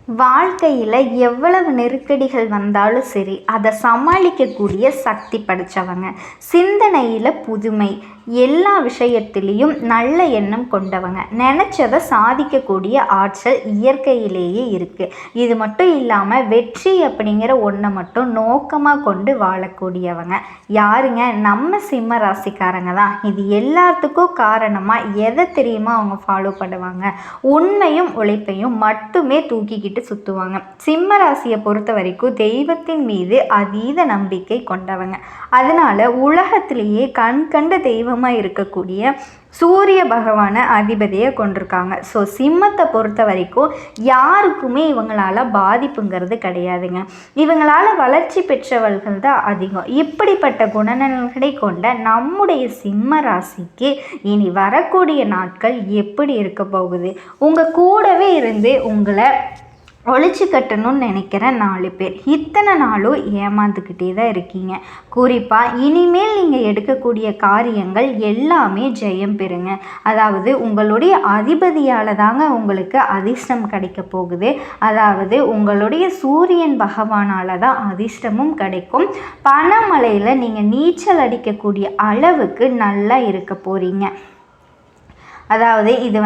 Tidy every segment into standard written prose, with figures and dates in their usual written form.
வாழ்க்கையில் எவ்வளவு நெருக்கடிகள் வந்தாலும் சரி, அதை சமாளிக்கக்கூடிய சக்தி படைத்தவங்க. சிந்தனையில் புதுமை, எல்லா விஷயத்திலையும் நல்ல எண்ணம் கொண்டவங்க. நினச்சதை சாதிக்கக்கூடிய ஆற்றல் இயற்கையிலேயே இருக்குது. இது மட்டும் இல்லாமல் வெற்றி அப்படிங்கிற ஒன்றை மட்டும் நோக்கமாக கொண்டு வாழக்கூடியவங்க. யாருங்க? நம்ம சிம்ம ராசிக்காரங்க தான். இது எல்லாத்துக்கும் காரணமாக எதை தெரியுமா அவங்க ஃபாலோ பண்ணுவாங்க? உண்மையும் உழைப்பையும் மட்டுமே தூக்கிக்கிட்டு சுற்றுவாங்க. சிம்ம ராசியை பொறுத்த வரைக்கும் தெய்வத்தின் மீது அதீத நம்பிக்கை கொண்டவங்க. அதனால உலகத்திலேயே கண்கண்ட தெய்வமாக இருக்கக்கூடிய சூரிய பகவானை அதிபதியை கொண்டிருக்காங்க. ஸோ சிம்மத்தை பொறுத்த வரைக்கும் யாருக்குமே இவங்களால் பாதிப்புங்கிறது கிடையாதுங்க. இவங்களால் வளர்ச்சி பெற்றவர்கள் தான் அதிகம். இப்படிப்பட்ட குணநலன்களை கொண்ட நம்முடைய சிம்ம ராசிக்கு இனி வரக்கூடிய நாட்கள் எப்படி இருக்க போகுது? உங்கள் கூடவே இருந்து உங்களை ஒழிச்சு கட்டணும்னு நினைக்கிற 4 பேர் இத்தனை நாளும் ஏமாந்துக்கிட்டே தான் இருக்கீங்க. குறிப்பாக இனிமேல் நீங்கள் எடுக்கக்கூடிய காரியங்கள் எல்லாமே ஜெயம் பெறுங்க. அதாவது உங்களுடைய அதிபதியால் தாங்க உங்களுக்கு அதிர்ஷ்டம் கிடைக்க போகுது. அதாவது உங்களுடைய சூரியன் பகவானால் தான் அதிர்ஷ்டமும் கிடைக்கும். பணமழையில் நீங்கள் நீச்சல் அடிக்கக்கூடிய அளவுக்கு நல்லா இருக்க போகிறீங்க. அதாவது இது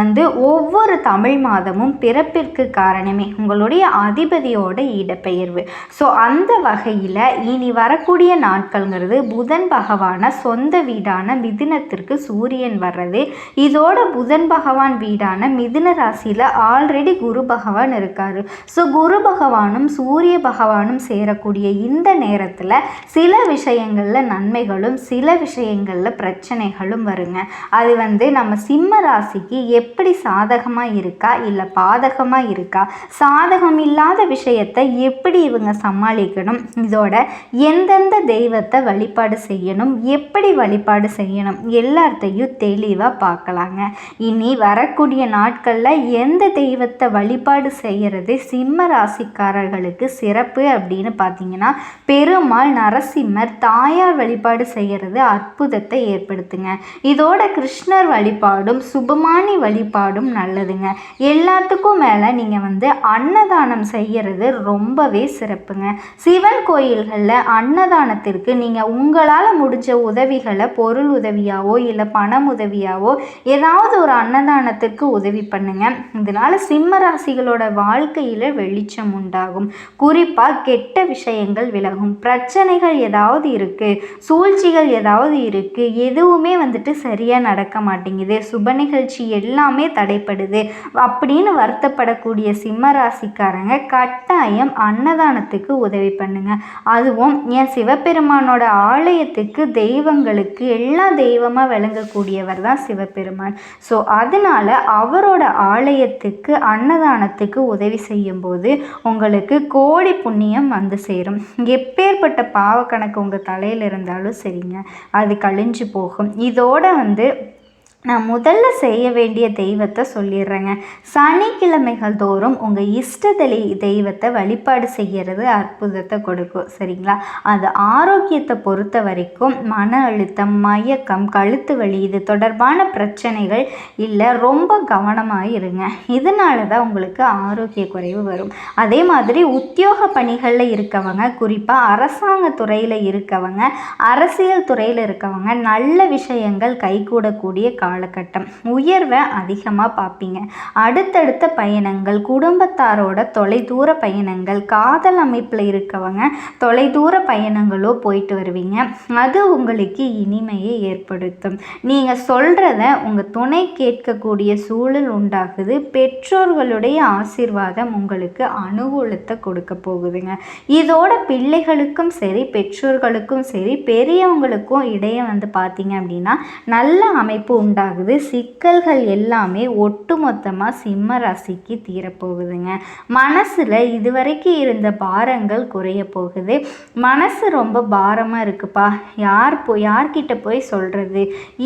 ஒவ்வொரு தமிழ் மாதமும் பிறப்பிற்கு காரணமே உங்களுடைய அதிபதியோட இடப்பெயர்வு. ஸோ அந்த வகையில் இனி வரக்கூடிய நாட்கள்ங்கிறது புதன் பகவான சொந்த வீடான மிதுனத்திற்கு சூரியன் வர்றது. இதோட புதன் பகவான் வீடான மிதுன ராசியில் ஆல்ரெடி குரு பகவான் இருக்கார். ஸோ குரு பகவானும் சூரிய பகவானும் சேரக்கூடிய இந்த நேரத்தில் சில விஷயங்களில் நன்மைகளும் சில விஷயங்களில் பிரச்சனைகளும் வருங்க. அது நம்ம சிம்ம ராசிக்கு எப்படி சாதகமாக இருக்கா இல்லை பாதகமாக இருக்கா, சாதகம் இல்லாத விஷயத்தை எப்படி இவங்க சமாளிக்கணும், இதோட எந்தெந்த தெய்வத்தை வழிபாடு செய்யணும், எப்படி வழிபாடு செய்யணும் எல்லாத்தையும் தெளிவாக பார்க்கலாங்க. இனி வரக்கூடிய நாட்களில் எந்த தெய்வத்தை வழிபாடு செய்கிறது சிம்ம ராசிக்காரர்களுக்கு சிறப்பு அப்படின்னு பார்த்தீங்கன்னா, பெருமாள், நரசிம்மர், தாயார் வழிபாடு செய்கிறது அற்புதத்தை ஏற்படுத்துங்க. இதோட கிருஷ்ணர் வழிபாடும் சுபமானி வழிபாடும் நல்லதுங்க. எல்லாத்துக்கும் மேலே நீங்கள் அன்னதானம் செய்கிறது ரொம்பவே சிறப்புங்க. சிவன் கோயில்களில் அன்னதானத்திற்கு நீங்கள் உங்களால் முடிஞ்ச உதவிகளை பொருள் உதவியாவோ இல்லை பணம் உதவியாவோ ஏதாவது ஒரு அன்னதானத்திற்கு உதவி பண்ணுங்க. இதனால் சிம்ம ராசிகளோட வாழ்க்கையில் வெளிச்சம் உண்டாகும். குறிப்பாக கெட்ட விஷயங்கள் விலகும். பிரச்சனைகள் ஏதாவது இருக்குது, சூழ்ச்சிகள் ஏதாவது இருக்குது, எதுவுமே சரியாக நடக்க மாட்டேங்குது, சுப நிகழ்ச்சி எல்லாமே தடைப்படுது அப்படின்னு வருத்தப்படக்கூடிய சிம்ம ராசிக்காரங்க கட்டாயம் அன்னதானத்துக்கு உதவி பண்ணுங்க. அதுவும் என் சிவபெருமானோட ஆலயத்துக்கு தெய்வங்களுக்கு எல்லா தெய்வமாக விளங்கக்கூடியவர் தான் சிவபெருமான். ஸோ அதனால அவரோட ஆலயத்துக்கு அன்னதானத்துக்கு உதவி செய்யும்போது உங்களுக்கு கோடி புண்ணியம் சேரும். எப்பேற்பட்ட பாவ கணக்கு உங்கள் தலையில் இருந்தாலும் சரிங்க, அது கழிஞ்சு போகும். இதோட நான் முதல்ல செய்ய வேண்டிய தெய்வத்தை சொல்லிடுறேங்க. சனிக்கிழமைகள் தோறும் உங்கள் இஷ்ட தெய்வத்தை வழிபாடு செய்கிறது அற்புதத்தை கொடுக்கும். சரிங்களா? அது ஆரோக்கியத்தை பொறுத்த வரைக்கும் மன அழுத்தம், மயக்கம், கழுத்து வலி இது தொடர்பான பிரச்சனைகள் இல்லை, ரொம்ப கவனமாக இருங்க. இதனால தான் உங்களுக்கு ஆரோக்கிய குறைவு வரும். அதே மாதிரி உத்தியோக பணிகளில் இருக்கவங்க, குறிப்பாக அரசாங்க துறையில் இருக்கவங்க, அரசியல் துறையில் இருக்கவங்க நல்ல விஷயங்கள் கைகூடக்கூடிய காலகட்டம். உயர்வை அதிகமாக பார்ப்பீங்க. அடுத்தடுத்த பயணங்கள், குடும்பத்தாரோட தொலைதூர பயணங்கள், காதல் அமைப்பில் இருக்கவங்க தொலைதூர பயணங்களோ போயிட்டு வருவீங்க. அது உங்களுக்கு இனிமையை ஏற்படுத்தும். நீங்கள் சொல்கிறத உங்கள் துணை கேட்கக்கூடிய சூழல் உண்டாகுது. பெற்றோர்களுடைய ஆசீர்வாதம் உங்களுக்கு அனுகூலத்தை கொடுக்க போகுதுங்க. இதோட பிள்ளைகளுக்கும் சரி பெற்றோர்களுக்கும் சரி பெரியவங்களுக்கும் இடையே பார்த்தீங்க அப்படின்னா நல்ல அமைப்பு உண்டாகுது. சிக்கல்கள் எல்லாமே ஒட்டுமொத்தமாக சிம்ம ராசிக்கு தீரப்போகுதுங்க. மனசில் இதுவரைக்கும் இருந்த பாரங்கள் குறைய போகுது. மனசு ரொம்ப பாரமாக இருக்குப்பா, யார்கிட்ட போய் சொல்கிறது,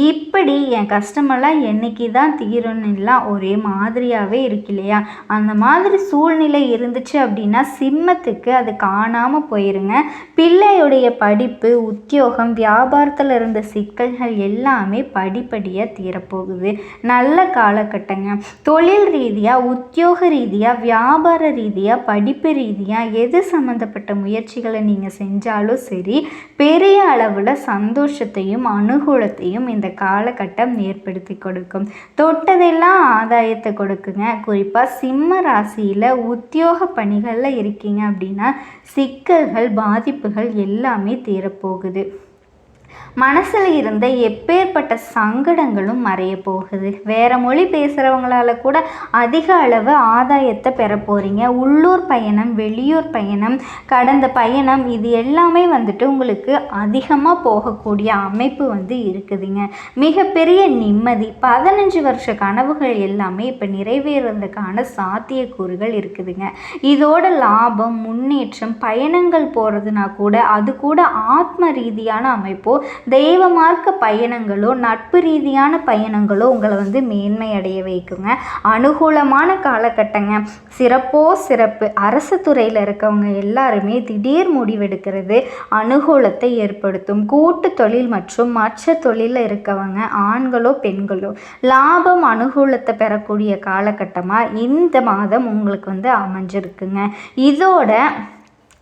இப்படி என் கஷ்டமெல்லாம் என்னைக்கு தான் தீரணும்லாம் ஒரே மாதிரியாகவே இருக்கு இல்லையா? அந்த மாதிரி சூழ்நிலை இருந்துச்சு அப்படின்னா சிம்மத்துக்கு அது காணாமல் போயிருங்க. பிள்ளையுடைய படிப்பு, உத்தியோகம், வியாபாரத்தில் இருந்த சிக்கல்கள் எல்லாமே படிப்படியாக தீரப்போகுது. நல்ல காலகட்டங்க. தொழில் ரீதியாக, உத்தியோக ரீதியாக, வியாபார ரீதியாக, படிப்பு ரீதியாக எது சம்மந்தப்பட்ட முயற்சிகளை நீங்கள் செஞ்சாலும் சரி, பெரிய அளவில் சந்தோஷத்தையும் அனுகூலத்தையும் இந்த காலகட்டம் ஏற்படுத்தி கொடுக்கும். தொட்டதெல்லாம் ஆதாயத்தை கொடுக்குங்க. குறிப்பாக சிம்ம ராசியில் உத்தியோக பணிகளில் இருக்கீங்க அப்படின்னா சிக்கல்கள், பாதிப்புகள் எல்லாமே தீரப்போகுது. மனசில் இருந்த எப்பேற்பட்ட சங்கடங்களும் மறைய போகுது. வேறு மொழி பேசுகிறவங்களால கூட அதிக அளவு ஆதாயத்தை பெற போகிறீங்க. உள்ளூர் பயணம், வெளியூர் பயணம், கடந்த பயணம், இது எல்லாமே வந்துட்டு உங்களுக்கு அதிகமாக போகக்கூடிய அமைப்பு இருக்குதுங்க. மிகப்பெரிய நிம்மதி, 15 வருஷ கனவுகள் எல்லாமே இப்போ நிறைவேறதுக்கான சாத்தியக்கூறுகள் இருக்குதுங்க. இதோட லாபம், முன்னேற்றம், பயணங்கள் போகிறதுனா கூட அது கூட ஆத்ம ரீதியான அமைப்போ, தெய்வ மார்க்க பயணங்களோ, நட்பு ரீதியான பயணங்களோ உங்களை மேன்மை அடைய வைக்குங்க. அனுகூலமான காலகட்டங்க. சிறப்பு. அரசு துறையில் இருக்கவங்க எல்லாருமே திடீர் முடிவெடுக்கிறது அனுகூலத்தை ஏற்படுத்தும். கூட்டு தொழில் மற்றும் மற்ற தொழிலில் இருக்கவங்க ஆண்களோ பெண்களோ லாபம், அனுகூலத்தை பெறக்கூடிய காலகட்டமாக இந்த மாதம் உங்களுக்கு அமைஞ்சிருக்குங்க. இதோட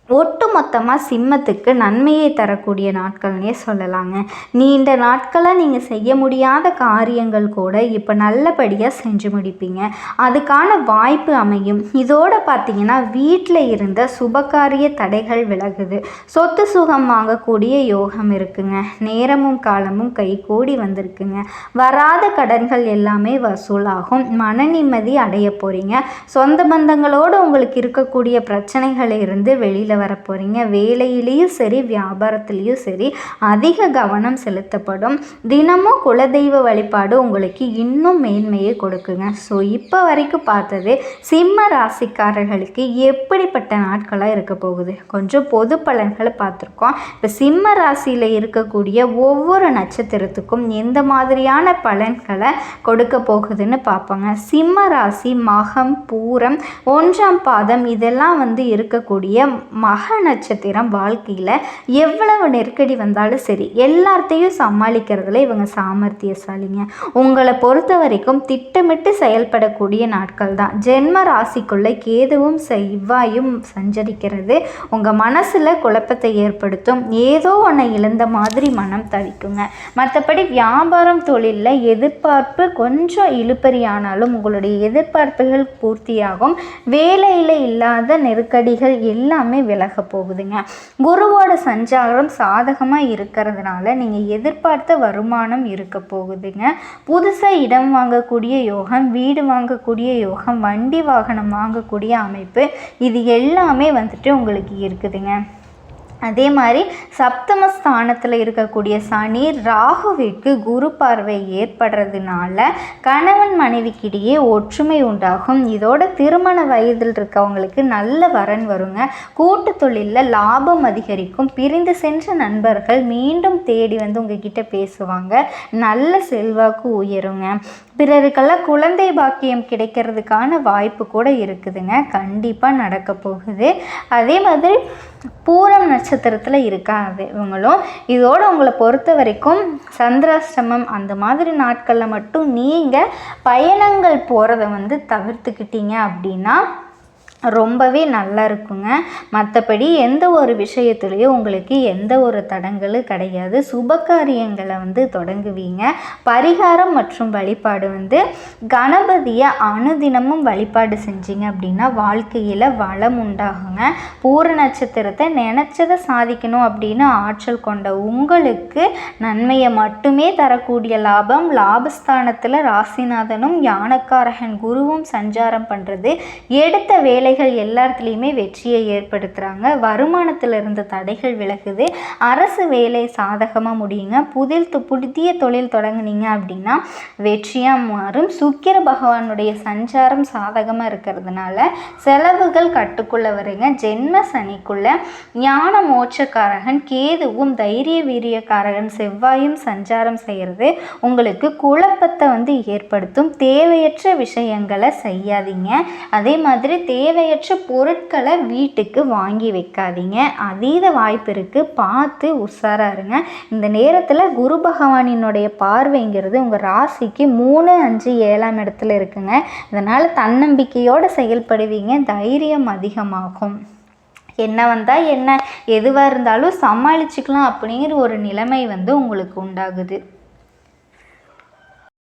ஒட்டுமொத்தமாக சிம்மத்துக்கு நன்மையை தரக்கூடிய நாட்கள்னே சொல்லலாங்க. நீண்ட நாட்களாக நீங்கள் செய்ய முடியாத காரியங்கள் கூட இப்போ நல்லபடியாக செஞ்சு முடிப்பீங்க. அதுக்கான வாய்ப்பு அமையும். இதோடு பார்த்தீங்கன்னா வீட்டில் இருந்த சுபகாரிய தடைகள் விலகுது. சொத்து சுகம் வாங்கக்கூடிய யோகம் இருக்குங்க. நேரமும் காலமும் கைகூடி வந்திருக்குங்க. வராத கடன்கள் எல்லாமே வசூலாகும். மன நிம்மதி அடைய போகிறீங்க. சொந்த பந்தங்களோடு உங்களுக்கு இருக்கக்கூடிய பிரச்சனைகளை இருந்து வெளியில் வர போகிறீங்க. வேலையிலையும் சரி, வியாபாரத்துலேயும் சரி அதிக கவனம் செலுத்தப்படும். தினமும் குலதெய்வ வழிபாடு உங்களுக்கு இன்னும் மேன்மையை கொடுக்குங்க. ஸோ இப்போ வரைக்கும் பார்த்தது சிம்ம ராசிக்காரர்களுக்கு எப்படிப்பட்ட நாட்களாக இருக்க போகுது. கொஞ்சம் பொது பலன்களை பார்த்துருக்கோம். இப்போ சிம்ம ராசியில் இருக்கக்கூடிய ஒவ்வொரு நட்சத்திரத்துக்கும் எந்த மாதிரியான பலன்களை கொடுக்க போகுதுன்னு பார்ப்போங்க. சிம்ம ராசி மகம், பூரம், 1ஆம் பாதம் இதெல்லாம் இருக்கக்கூடிய மக நட்சத்திரம் வாழ்க்கையில் எவ்வளவு நெருக்கடி வந்தாலும் சரி எல்லாத்தையும் சமாளிக்கிறதுல இவங்க சாமர்த்தியசாலிங்க. உங்களை பொறுத்த வரைக்கும் திட்டமிட்டு செயல்படக்கூடிய நாட்கள் தான். ஜென்ம ராசிக்குள்ளே கேதுவும் செவ்வாயும் சஞ்சரிக்கிறது உங்கள் மனசில் குழப்பத்தை ஏற்படுத்தும். ஏதோ ஒன்றை இழந்த மாதிரி மனம் தவிக்குங்க. மற்றபடி வியாபாரம், தொழிலில் எதிர்பார்ப்பு கொஞ்சம் இழுபறியானாலும் உங்களுடைய எதிர்பார்ப்புகள் பூர்த்தியாகும். வேலையில் இல்லாத நெருக்கடிகள் எல்லாமே விலக போகுதுங்க. குருவோட சஞ்சாரம் சாதகமாக இருக்கிறதுனால நீங்கள் எதிர்பார்த்த வருமானம் இருக்க போகுதுங்க. புதுசாக இடம் வாங்கக்கூடிய யோகம், வீடு வாங்கக்கூடிய யோகம், வண்டி வாகனம் வாங்கக்கூடிய அமைப்பு, இது எல்லாமே உங்களுக்கு இருக்குதுங்க. அதே மாதிரி சப்தமஸ்தானத்தில் இருக்கக்கூடிய சனி ராகுவிற்கு குரு பார்வை ஏற்படுறதுனால கணவன் மனைவிக்கிடையே ஒற்றுமை உண்டாகும். இதோட திருமண வயதில் இருக்கவங்களுக்கு நல்ல வரன் வருங்க. கூட்டு தொழிலில் லாபம் அதிகரிக்கும். பிரிந்து சென்ற நண்பர்கள் மீண்டும் தேடி உங்ககிட்ட பேசுவாங்க. நல்ல செல்வாக்கு உயருங்க. பிறருக்கெல்லாம் குழந்தை பாக்கியம் கிடைக்கிறதுக்கான வாய்ப்பு கூட இருக்குதுங்க. கண்டிப்பாக நடக்க போகுது. அதே மாதிரி பூரம் நட்சத்திரத்தில் இருக்காது இவங்களும். இதோடு உங்களை பொறுத்த வரைக்கும் சந்திராஷ்டமம் அந்த மாதிரி நாட்களில் மட்டும் நீங்கள் பயணங்கள் போகிறத தவிர்த்துக்கிட்டீங்க அப்படின்னா ரொம்பவே நல்லா இருக்குங்க. மற்றபடி எந்த ஒரு விஷயத்துலேயும் உங்களுக்கு எந்த ஒரு தடங்களும் கிடையாது. சுபகாரியங்களை தொடங்குவீங்க. பரிகாரம் மற்றும் வழிபாடு கணபதியை அனுதினமும் வழிபாடு செஞ்சீங்க அப்படின்னா வாழ்க்கையில் வளம் உண்டாகுங்க. பூர நட்சத்திரத்தை நினச்சதை சாதிக்கணும் அப்படின்னு ஆற்றல் கொண்ட உங்களுக்கு நன்மையை மட்டுமே தரக்கூடிய லாபம். லாபஸ்தானத்தில் ராசிநாதனும் யானக்காரகன் குருவும் சஞ்சாரம் பண்ணுறது எடுத்த வேலை எல்லாத்துலேயுமே வெற்றியை ஏற்படுத்துகிறாங்க. வருமானத்தில் இருந்த தடைகள் விலகுது. அரசு வேலை சாதகமாக முடியுங்க. புதிய தொழில் தொடங்குனீங்க அப்படின்னா வெற்றியாக மாறும். சுக்கிர பகவானுடைய சஞ்சாரம் சாதகமாக இருக்கிறதுனால செலவுகள் கட்டுக்குள்ளே வருங்க. ஜென்ம சனிக்குள்ள ஞான மோட்சக்காரகன் கேதுவும் தைரிய வீரியக்காரகன் செவ்வாயும் சஞ்சாரம் செய்கிறது உங்களுக்கு குழப்பத்தை ஏற்படுத்தும். தேவையற்ற விஷயங்களை செய்யாதீங்க. அதே மாதிரி தேவையற்ற பொருட்களை வீட்டுக்கு வாங்கி வைக்காதீங்க. அதீத வாய்ப்பு இருக்குது, பார்த்து உஷாராக இருங்க. இந்த நேரத்தில் குரு பகவானினுடைய பார்வைங்கிறது உங்கள் ராசிக்கு 3, 5, 7ஆம் இடத்துல இருக்குங்க. இதனால் தன்னம்பிக்கையோடு செயல்படுவீங்க, தைரியம் அதிகமாகும். என்ன வந்தால் என்ன, எதுவாக இருந்தாலும் சமாளிச்சுக்கலாம் அப்படிங்கிற ஒரு நிலைமை உங்களுக்கு உண்டாகுது.